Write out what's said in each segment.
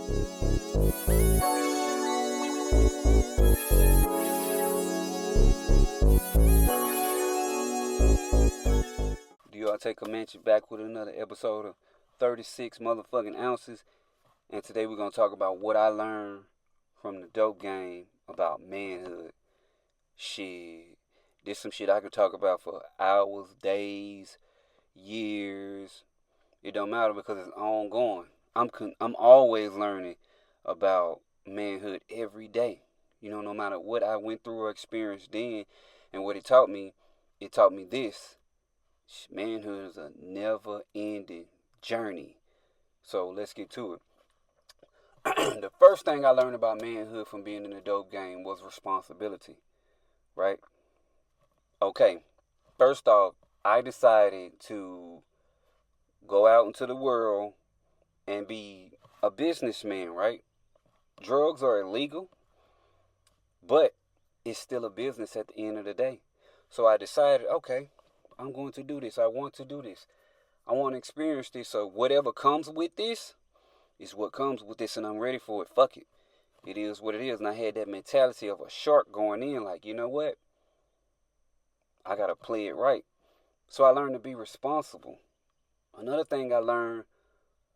Do y'all take a mention back with another episode of 36 motherfucking ounces? And today we're gonna talk about what I learned from the dope game about manhood. Shit. This some shit I could talk about for hours, days, years. It don't matter because it's ongoing. I'm always learning about manhood every day. No matter what I went through or experienced then and what it taught me this. Manhood is a never ending journey. So let's get to it. The first thing I learned about manhood from being in the dope game was responsibility, right? Okay, first off, I decided to go out into the world and be a businessman, right? Drugs are illegal, but it's still a business at the end of the day. So I decided, okay, I'm going to do this. I want to do this. I want to experience this. So whatever comes with this is what comes with this, and I'm ready for it. Fuck it. It is what it is. And I had that mentality of a shark going in, like, you know what? I got to play it right. So I learned to be responsible. Another thing I learned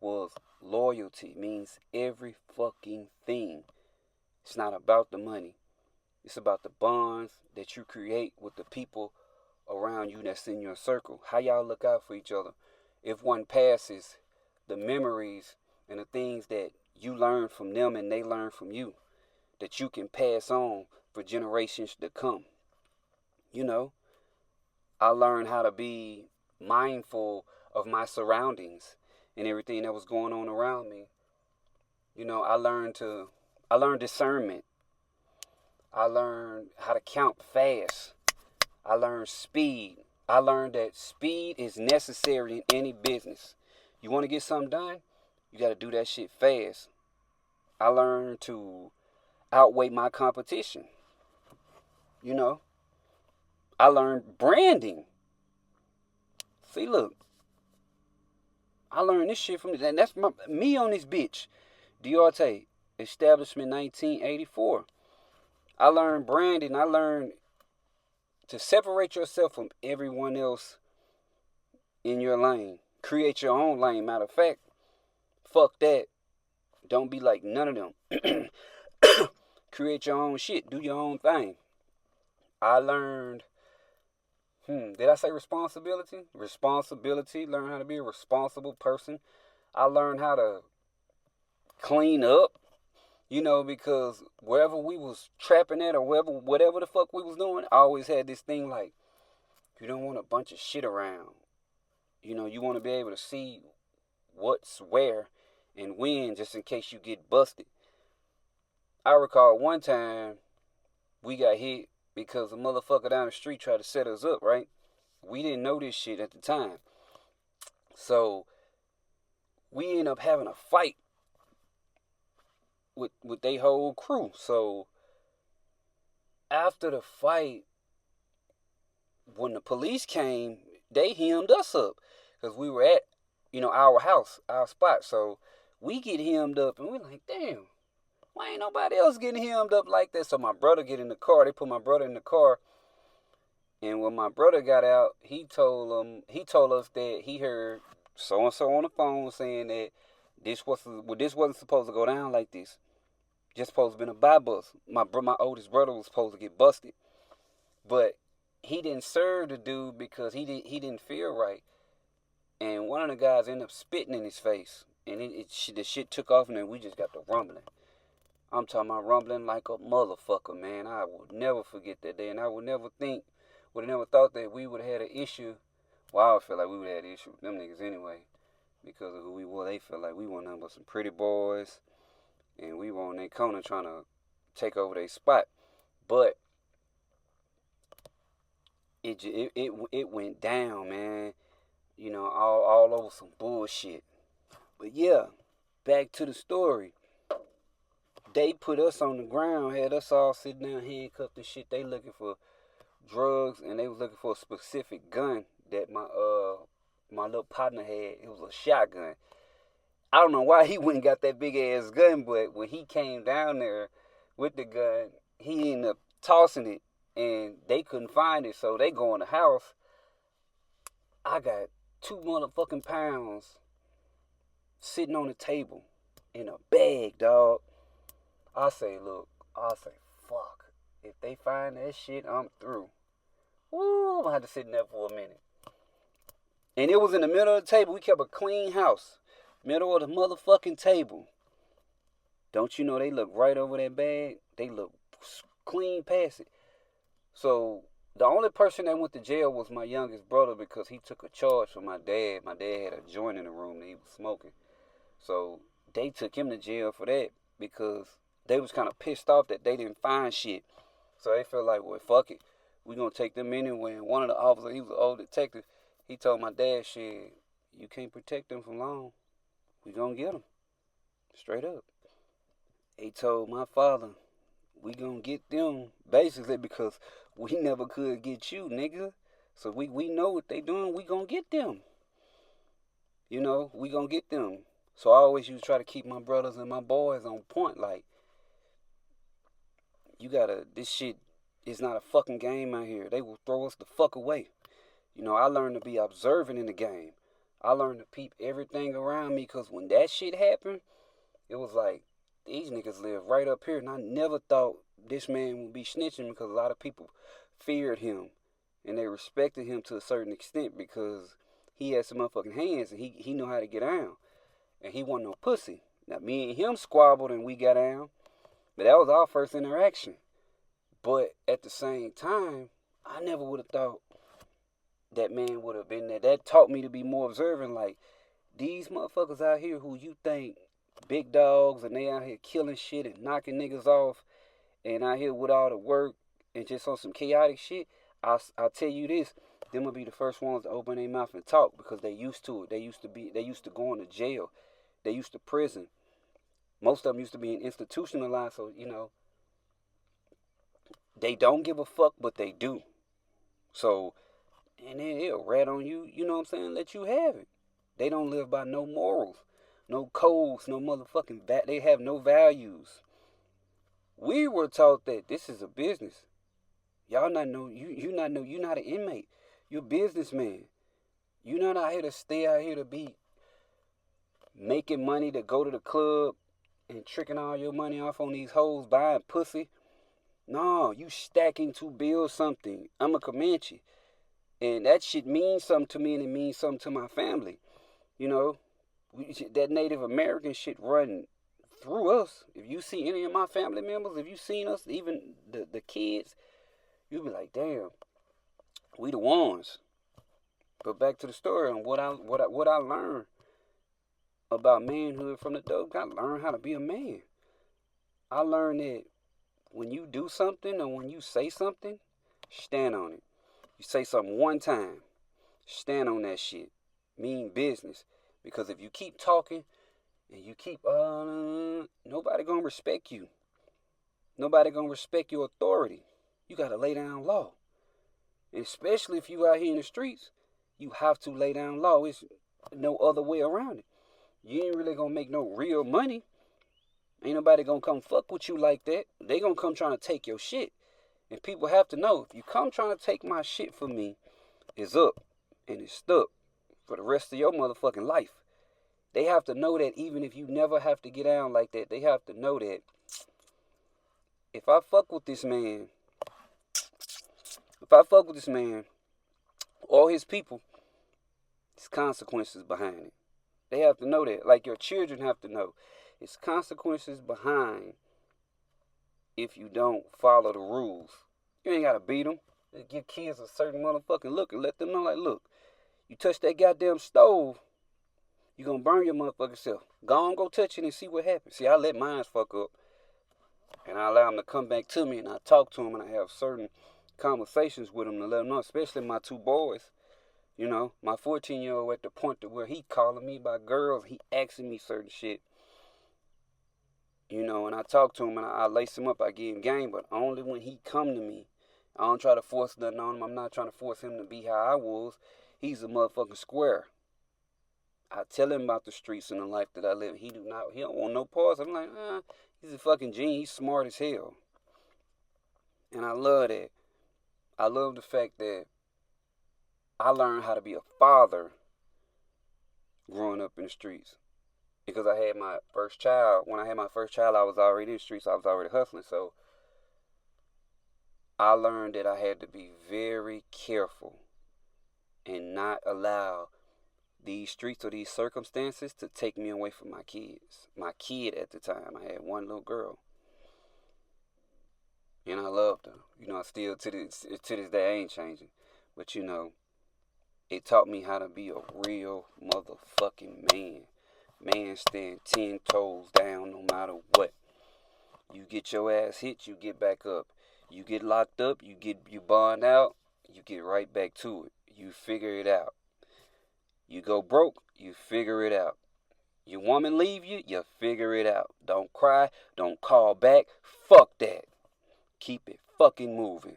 was loyalty. Means every fucking thing. It's not about the money. It's about the bonds that you create with the people around you that's in your circle. How y'all look out for each other. If one passes, the memories and the things that you learn from them and they learn from you, that you can pass on for generations to come. I learned how to be mindful of my surroundings and everything that was going on around me. I learned discernment. I learned how to count fast. I learned speed. I learned that speed is necessary in any business. You want to get something done? You got to do that shit fast. I learned to outweigh my competition. I learned branding. See, look. I learned this shit from this. And that's me on this bitch. Duarte, establishment 1984. I learned branding. I learned to separate yourself from everyone else in your lane. Create your own lane. Matter of fact, fuck that. Don't be like none of them. Create your own shit. Do your own thing. I learned, did I say responsibility? Responsibility. Learn how to be a responsible person. I learned how to clean up. Because wherever we was trapping at or whatever the fuck we was doing, I always had this thing like, you don't want a bunch of shit around. You want to be able to see what's where and when, just in case you get busted. I recall one time we got hit because a motherfucker down the street tried to set us up, right? We didn't know this shit at the time. So we ended up having a fight with their whole crew. So after the fight, when the police came, they hemmed us up because we were at, our house, our spot. So we get hemmed up and we're like, damn, why ain't nobody else getting hemmed up like that? So my brother get in the car. They put my brother in the car. And when my brother got out, he told us that he heard so and so on the phone saying that this wasn't supposed to go down like this. Just supposed to been a by bus. My oldest brother was supposed to get busted, but he didn't serve the dude because he didn't feel right. And one of the guys ended up spitting in his face, and the shit took off, and then we just got to rumbling. I'm talking about rumbling like a motherfucker, man. I will never forget that day, and I would have never thought that we would have had an issue. Well, I would feel like we would have had an issue with them niggas anyway, because of who we were. They felt like we weren't nothing but some pretty boys. And we were on their corner trying to take over their spot. But it went down, man. All over some bullshit. But yeah, back to the story. They put us on the ground, had us all sitting down handcuffed and shit. They looking for drugs, and they was looking for a specific gun that my little partner had. It was a shotgun. I don't know why he went and got that big ass gun, but when he came down there with the gun, he ended up tossing it, and they couldn't find it, so they go in the house. I got 2 motherfucking pounds sitting on the table in a bag, dog. Look, I say, fuck. If they find that shit, I'm through. Woo, I'm gonna have to sit in there for a minute. And it was in the middle of the table. We kept a clean house. Middle of the motherfucking table. Don't you know they look right over that bag? They look clean past it. So the only person that went to jail was my youngest brother because he took a charge for my dad. My dad had a joint in the room that he was smoking. So they took him to jail for that because they was kind of pissed off that they didn't find shit. So they felt like, well, fuck it. We gonna take them anyway. And one of the officers, he was an old detective, he told my dad, shit, you can't protect them for long. We gonna get them. Straight up. He told my father, we gonna get them basically because we never could get you, nigga. So we know what they doing. We gonna get them. You know, we gonna get them. So I always used to try to keep my brothers and my boys on point. Like, this shit is not a fucking game out here. They will throw us the fuck away. You know, I learned to be observant in the game. I learned to peep everything around me because when that shit happened, it was like, these niggas live right up here. And I never thought this man would be snitching because a lot of people feared him. And they respected him to a certain extent because he had some motherfucking hands and he knew how to get down. And he wasn't no pussy. Now, me and him squabbled and we got down. But that was our first interaction. But at the same time, I never would have thought that man would have been there. That taught me to be more observant. Like, these motherfuckers out here who you think big dogs and they out here killing shit and knocking niggas off and out here with all the work and just on some chaotic shit, I'll tell you this, them will be the first ones to open their mouth and talk because they used to it. They used to going to jail. They used to prison. Most of them used to be institutionalized, so, you know, they don't give a fuck, but they do. So, and then they'll rat on you, you know what I'm saying, let you have it. They don't live by no morals, no codes, no motherfucking, they have no values. We were taught that this is a business. Y'all not know, you not know, you're not an inmate. You're a businessman. You're not out here to stay out here to be making money to go to the club and tricking all your money off on these hoes buying pussy. No, you stacking to build something. I'm a Comanche. And that shit means something to me and it means something to my family. You know, that Native American shit run through us. If you see any of my family members, if you seen us, even the kids, you'll be like, damn, we the ones. But back to the story on what I learned about manhood from the dope. I learned how to be a man. I learned that when you do something or when you say something, stand on it. You say something one time, stand on that shit. Mean business. Because if you keep talking and you keep, nobody gonna respect you. Nobody gonna respect your authority. You gotta lay down law. And especially if you out here in the streets, you have to lay down law. It's no other way around it. You ain't really gonna make no real money. Ain't nobody gonna come fuck with you like that. They gonna come trying to take your shit. And people have to know, if you come trying to take my shit from me, it's up and it's stuck for the rest of your motherfucking life. They have to know that even if you never have to get down like that, they have to know that if I fuck with this man or his people, there's consequences behind it. They have to know that. Like your children have to know. It's consequences behind if you don't follow the rules. You ain't gotta beat them. Just give kids a certain motherfucking look and let them know, like, look, you touch that goddamn stove, you gonna burn your motherfucking self. Go on, go touch it and see what happens. See, I let mine fuck up. And I allow them to come back to me and I talk to them and I have certain conversations with them to let them know, especially my two boys. You know, my 14-year-old at the point to where he calling me by girls, he asking me certain shit. You know, and I talk to him and I lace him up, I give him game, but only when he come to me. I don't try to force nothing on him. I'm not trying to force him to be how I was. He's a motherfucking square. I tell him about the streets and the life that I live. He don't want no pause. I'm like, he's a fucking genius. He's smart as hell. And I love that. I love the fact that I learned how to be a father growing up in the streets. Because I had my first child. When I had my first child, I was already in the streets. I was already hustling. So I learned that I had to be very careful and not allow these streets or these circumstances to take me away from my kids. My kid at the time, I had one little girl, and I loved her. I still to this day I ain't changing, but it taught me how to be a real motherfucking man. Man stand 10 toes down no matter what. You get your ass hit, you get back up. You get locked up, you bond out, you get right back to it. You figure it out. You go broke, you figure it out. Your woman leave you, you figure it out. Don't cry, don't call back. Fuck that. Keep it fucking moving.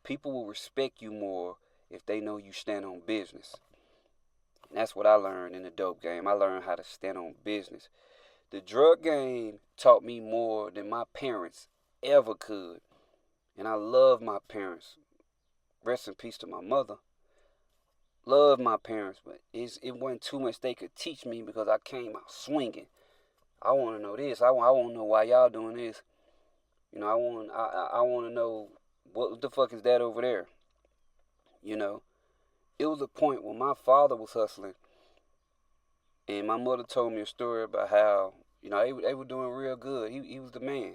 People will respect you more if they know you stand on business. And that's what I learned in the dope game. I learned how to stand on business. The drug game taught me more than my parents ever could. And I love my parents. Rest in peace to my mother. Love my parents, but it wasn't too much they could teach me because I came out swinging. I want to know this. I want to know why y'all doing this. I want to know what the fuck is that over there. It was a point when my father was hustling, and my mother told me a story about how they were doing real good. He was the man.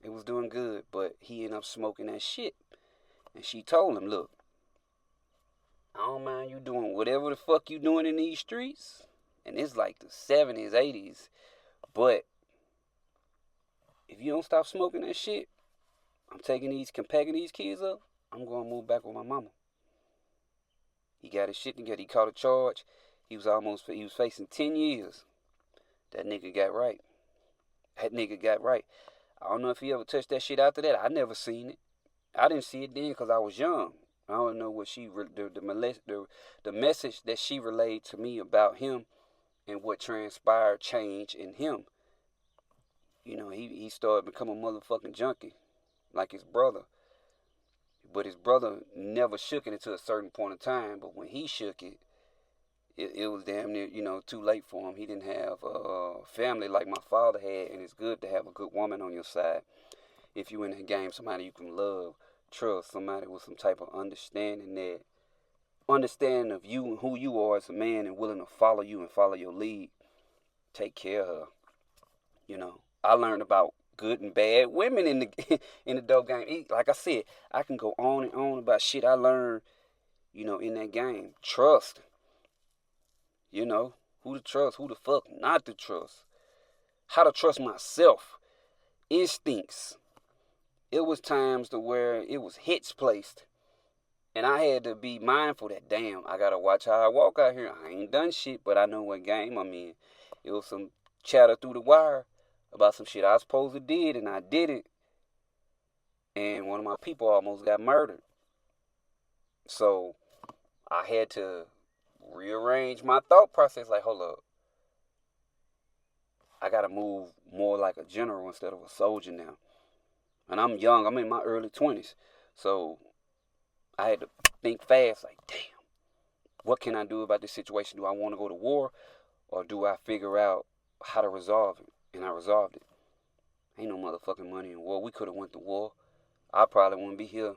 It was doing good, but he ended up smoking that shit. And she told him, look, I don't mind you doing whatever the fuck you doing in these streets. And it's like the 70s, 80s. But if you don't stop smoking that shit, I'm packing these kids up, I'm going to move back with my mama. He got his shit together. He caught a charge. He was facing 10 years. That nigga got right. I don't know if he ever touched that shit after that. I never seen it. I didn't see it then because I was young. I don't know what the message that she relayed to me about him and what transpired change in him. He started becoming a motherfucking junkie, like his brother. But his brother never shook it until a certain point in time. But when he shook it, it was damn near, too late for him. He didn't have a family like my father had, and it's good to have a good woman on your side. If you in the game, somebody you can love, trust, somebody with some type of understanding of you and who you are as a man and willing to follow you and follow your lead. Take care of her. I learned about good and bad women in the in the dope game. Like I said, I can go on and on about shit I learned, in that game. Trust. Who to trust, who the fuck not to trust. How to trust myself. Instincts. It was times to where it was hits placed. And I had to be mindful that, damn, I gotta watch how I walk out here. I ain't done shit, but I know what game I'm in. It was some chatter through the wire about some shit I was supposed to did, and I did it. And one of my people almost got murdered. So I had to rearrange my thought process. Like, hold up. I gotta move more like a general instead of a soldier now. And I'm young. I'm in my early 20s. So I had to think fast. Like, damn, what can I do about this situation? Do I want to go to war? Or do I figure out how to resolve it? And I resolved it. Ain't no motherfucking money in war. We could have went to war. I probably wouldn't be here.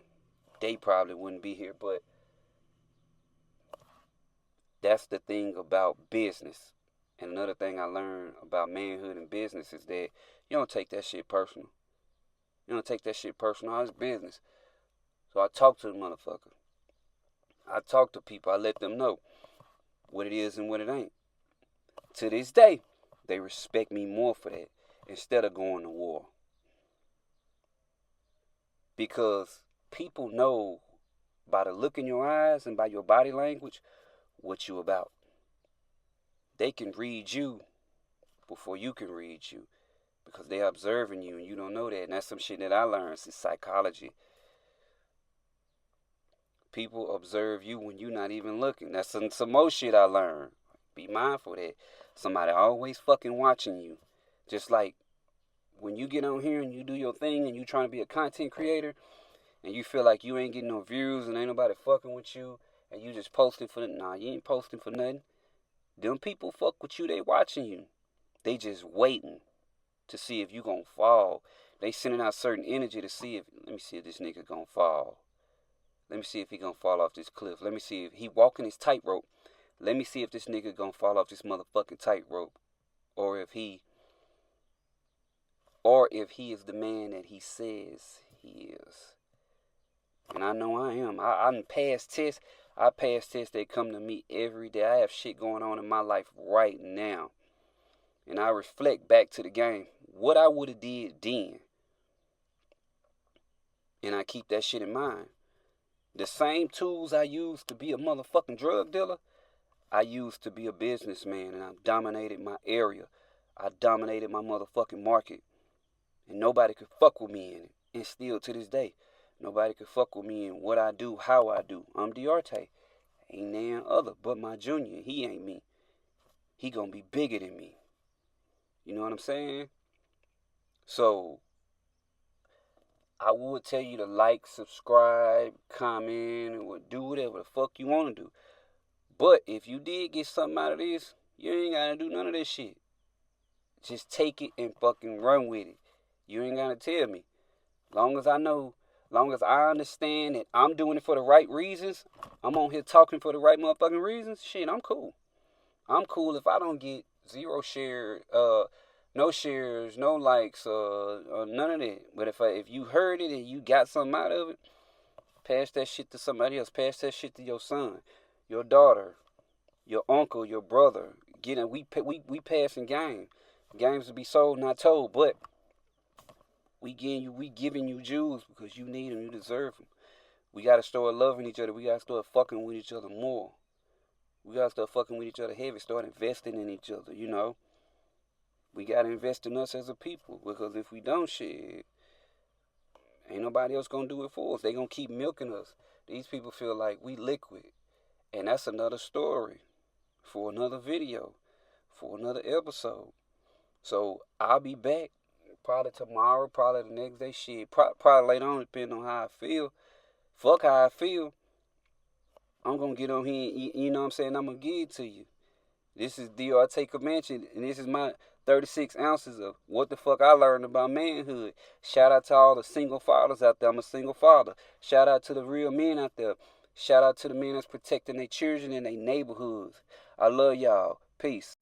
They probably wouldn't be here. But that's the thing about business. And another thing I learned about manhood and business is that you don't take that shit personal. You don't take that shit personal. It's business. So I talk to the motherfucker. I talk to people. I let them know what it is and what it ain't. To this day, they respect me more for that instead of going to war. Because people know by the look in your eyes and by your body language what you about. They can read you before you can read you because they're observing you and you don't know that. And that's some shit that I learned. It's psychology. People observe you when you're not even looking. That's some more shit I learned. Be mindful that somebody always fucking watching you. Just like when you get on here and you do your thing and you trying to be a content creator and you feel like you ain't getting no views and ain't nobody fucking with you and you just posting for nothing. Nah, you ain't posting for nothing. Them people fuck with you, they watching you. They just waiting to see if you gonna fall. They sending out certain energy to see if, let me see if this nigga gonna fall. Let me see if he gonna fall off this cliff. Let me see if he walking his tightrope. Let me see if this nigga gonna fall off this motherfucking tightrope. Or if he is the man that he says he is. And I know I am. I'm past tests. I pass tests that come to me every day. I have shit going on in my life right now. And I reflect back to the game. What I would have did then. And I keep that shit in mind. The same tools I used to be a motherfucking drug dealer, I used to be a businessman, and I dominated my area. I dominated my motherfucking market. And nobody could fuck with me in it. And still to this day, nobody could fuck with me in what I do, how I do. I'm Diarte. Ain't none other but my junior. He ain't me. He gonna be bigger than me. You know what I'm saying? So, I would tell you to like, subscribe, comment, or do whatever the fuck you want to do. But if you did get something out of this, you ain't got to do none of this shit. Just take it and fucking run with it. You ain't got to tell me. Long as I know, long as I understand that I'm doing it for the right reasons, I'm on here talking for the right motherfucking reasons, shit, I'm cool. I'm cool if I don't get 0 shares, no shares, no likes, none of that. But if you heard it and you got something out of it, pass that shit to somebody else. Pass that shit to your son, your daughter, your uncle, your brother. We passing games. Games to be sold, not told. But we giving you jewels because you need them, you deserve them. We gotta start loving each other. We gotta start fucking with each other more. We gotta start fucking with each other heavy. Start investing in each other. You know. We gotta invest in us as a people, because if we don't, shit, ain't nobody else gonna do it for us. They gonna keep milking us. These people feel like we liquid, and that's another story for another video, for another episode. So I'll be back probably tomorrow, probably the next day. Shit, probably later on, depending on how I feel. Fuck how I feel. I'm gonna get on here. You know what I'm saying? I'm gonna give it to you. This is Diarte Comanche, and this is my 36 ounces of what the fuck I learned about manhood. Shout out to all the single fathers out there. I'm a single father. Shout out to the real men out there. Shout out to the men that's protecting their children and their neighborhoods. I love y'all. Peace.